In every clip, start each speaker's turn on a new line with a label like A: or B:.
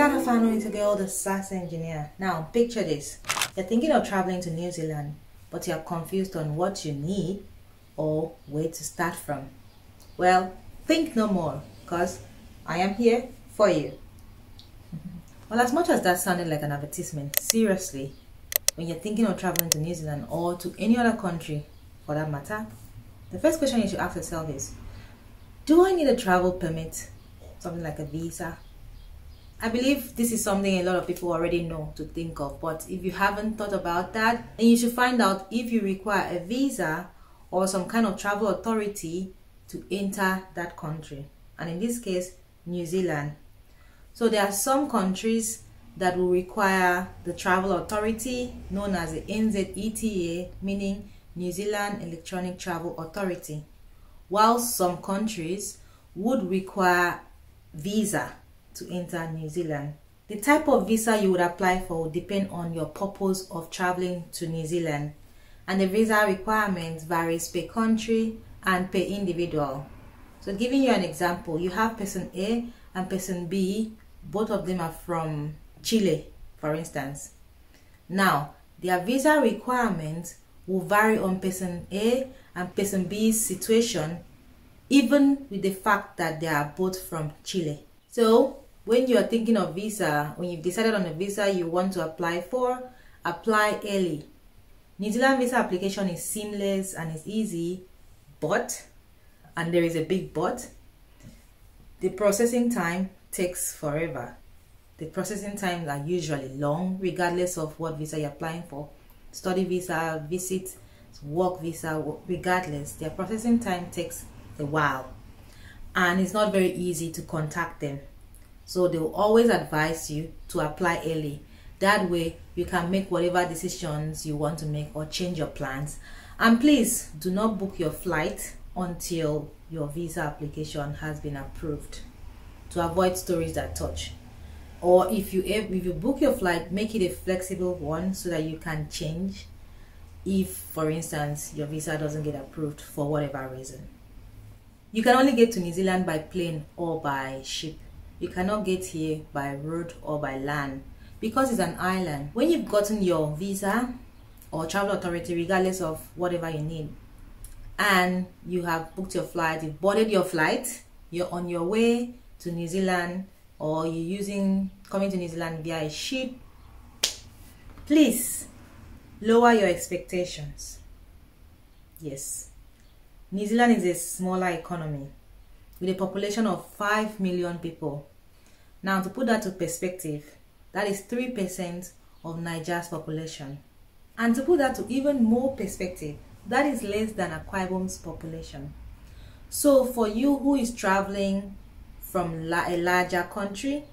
A: got a family to girl, the SaaS engineer. Now, picture this. You're thinking of traveling to New Zealand, but you're confused on what you need or where to start from. Well, think no more, because I am here for you. Well, as much as that sounded like an advertisement, seriously, when you're thinking of traveling to New Zealand or to any other country for that matter, the first question you should ask yourself is, do I need a travel permit? Something like a visa? I believe this is something a lot of people already know to think of, but if you haven't thought about that, then you should find out if you require a visa or some kind of travel authority to enter that country, and in this case, New Zealand. So there are some countries that will require the travel authority known as the NZETA, meaning New Zealand Electronic Travel Authority, while some countries would require visa to enter New Zealand. The type of visa you would apply for will depend on your purpose of traveling to New Zealand, and the visa requirements varies per country and per individual. So giving you an example, you have person A and person B, both of them are from Chile, for instance. Now, their visa requirements will vary on person A and person B's situation, even with the fact that they are both from Chile. So, when you are thinking of visa, when you've decided on a visa you want to apply for, apply early. New Zealand visa application is seamless and is easy, but, and there is a big but, the processing time takes forever. The processing times are usually long, regardless of what visa you're applying for. Study visa, visit, work visa, regardless, their processing time takes a while. And it's not very easy to contact them. So they will always advise you to apply early. That way you can make whatever decisions you want to make or change your plans. And please do not book your flight until your visa application has been approved, to avoid stories that touch. Or if you book your flight, make it a flexible one so that you can change if, for instance, your visa doesn't get approved for whatever reason. You can only get to New Zealand by plane or by ship. You cannot get here by road or by land because it's an island. When you've gotten your visa or travel authority, regardless of whatever you need, and you have booked your flight, you've boarded your flight, you're on your way to New Zealand, or you're coming to New Zealand via a ship, please lower your expectations. Yes, New Zealand is a smaller economy with a population of 5 million people. Now, to put that to perspective, that is 3% of Nigeria's population. And to put that to even more perspective, that is less than Akwa Ibom's population. So for you who is traveling from a larger country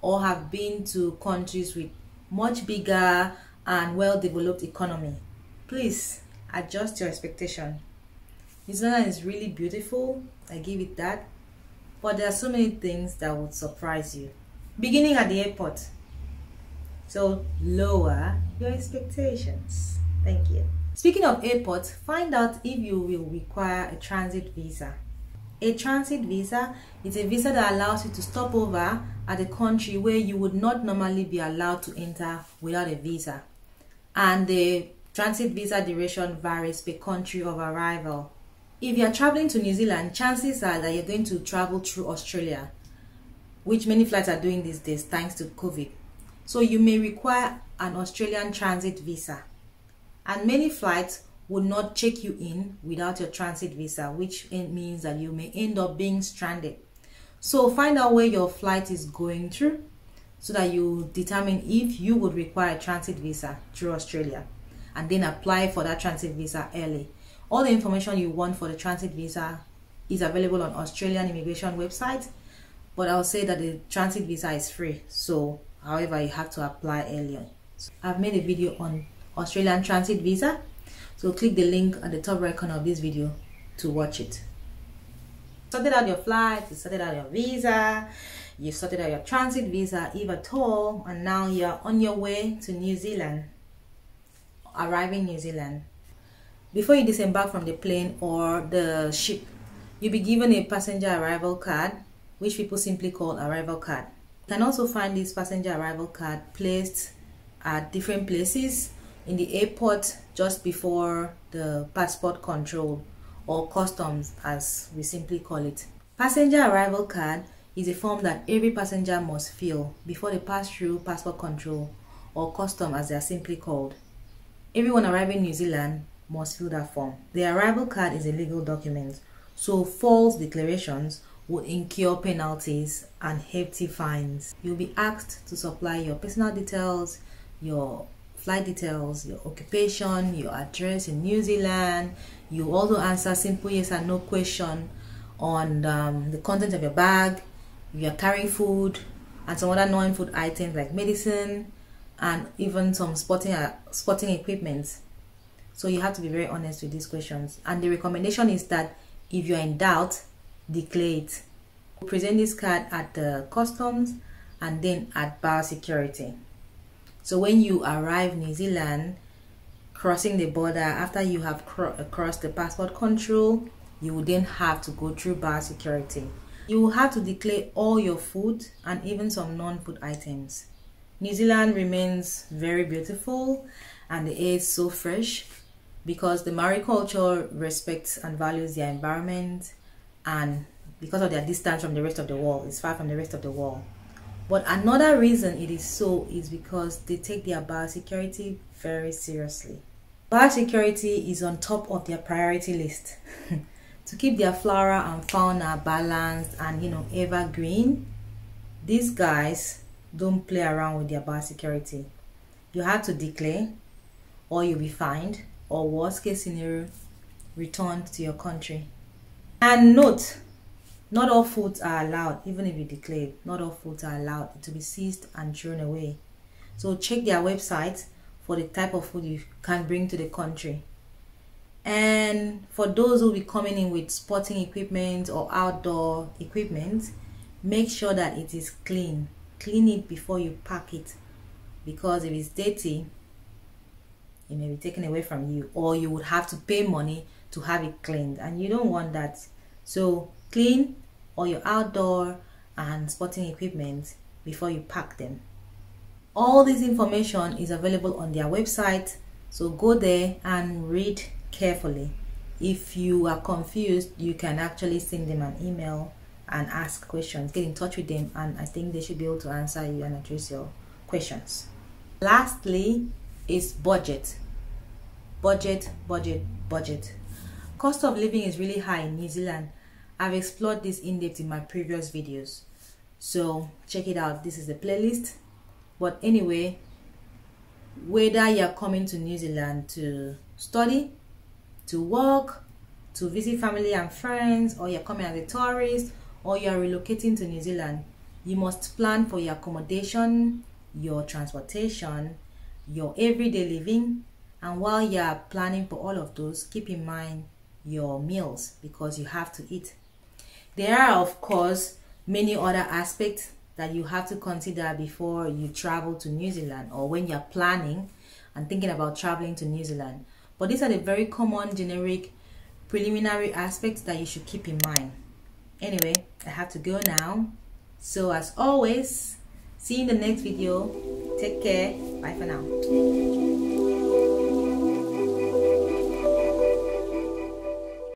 A: or have been to countries with much bigger and well-developed economy, please adjust your expectation. New Zealand is really beautiful, I give it that, but there are so many things that would surprise you, beginning at the airport. So lower your expectations. Thank you. Speaking of airports, find out if you will require a transit visa. A transit visa is a visa that allows you to stop over at a country where you would not normally be allowed to enter without a visa. And the transit visa duration varies per country of arrival. If you are traveling to New Zealand, chances are that you're going to travel through Australia, which many flights are doing these days thanks to COVID. So you may require an Australian transit visa. And many flights would not check you in without your transit visa, which means that you may end up being stranded. So find out where your flight is going through so that you determine if you would require a transit visa through Australia, and then apply for that transit visa early. All the information you want for the transit visa is available on Australian immigration website, but I'll say that the transit visa is free. So however, you have to apply earlier. I've made a video on Australian transit visa, so click the link at the top right corner of this video to watch it. Sorted out your flight, you sorted out your visa, you sorted out your transit visa if at all, and now you're on your way to New Zealand, arriving New Zealand. Before you disembark from the plane or the ship, you'll be given a passenger arrival card, which people simply call arrival card. You can also find this passenger arrival card placed at different places in the airport just before the passport control, or customs as we simply call it. Passenger arrival card is a form that every passenger must fill before they pass through passport control, or custom as they are simply called. Everyone arriving in New Zealand must fill that form. The arrival card is a legal document, so false declarations would incur penalties and hefty fines. You'll be asked to supply your personal details, your flight details, your occupation, your address in New Zealand. You also answer simple yes and no question on the content of your bag, if you're carrying food, and some other non-food items like medicine, and even some sporting equipment. So you have to be very honest with these questions. And the recommendation is that if you're in doubt, declare it. Present this card at the customs and then at biosecurity. So when you arrive in New Zealand, crossing the border, after you have crossed the passport control, you will then have to go through biosecurity. You will have to declare all your food and even some non-food items. New Zealand remains very beautiful and the air is so fresh because the Maori culture respects and values their environment, and because of their distance from the rest of the world, it's far from the rest of the world. But another reason it is so is because they take their biosecurity very seriously. Biosecurity is on top of their priority list. To keep their flora and fauna balanced and evergreen, these guys don't play around with their biosecurity. You have to declare, or you'll be fined, or worst case scenario, returned to your country. And note, not all foods are allowed. Even if you declare, not all foods are allowed to be seized and thrown away. So check their website for the type of food you can bring to the country. And for those who will be coming in with sporting equipment or outdoor equipment, make sure that it is clean. Clean it before you pack it, because if it's dirty, it may be taken away from you, or you would have to pay money to have it cleaned, and you don't want that. So clean all your outdoor and sporting equipment before you pack them. All this information is available on their website, so go there and read carefully. If you are confused, you can actually send them an email and ask questions. Get in touch with them, and I think they should be able to answer you and address your questions. Lastly is budget. Budget. Cost of living is really high in New Zealand. I've explored this in depth in my previous videos, so check it out. This is the playlist. But anyway, whether you're coming to New Zealand to study, to work, to visit family and friends, or you're coming as a tourist, or you're relocating to New Zealand, you must plan for your accommodation, your transportation, your everyday living. And while you're planning for all of those, keep in mind your meals, because you have to eat. There are, of course, many other aspects that you have to consider before you travel to New Zealand, or when you're planning and thinking about traveling to New Zealand. But these are the very common, generic, preliminary aspects that you should keep in mind. Anyway, I have to go now. So as always, see you in the next video. Take care. Bye for now.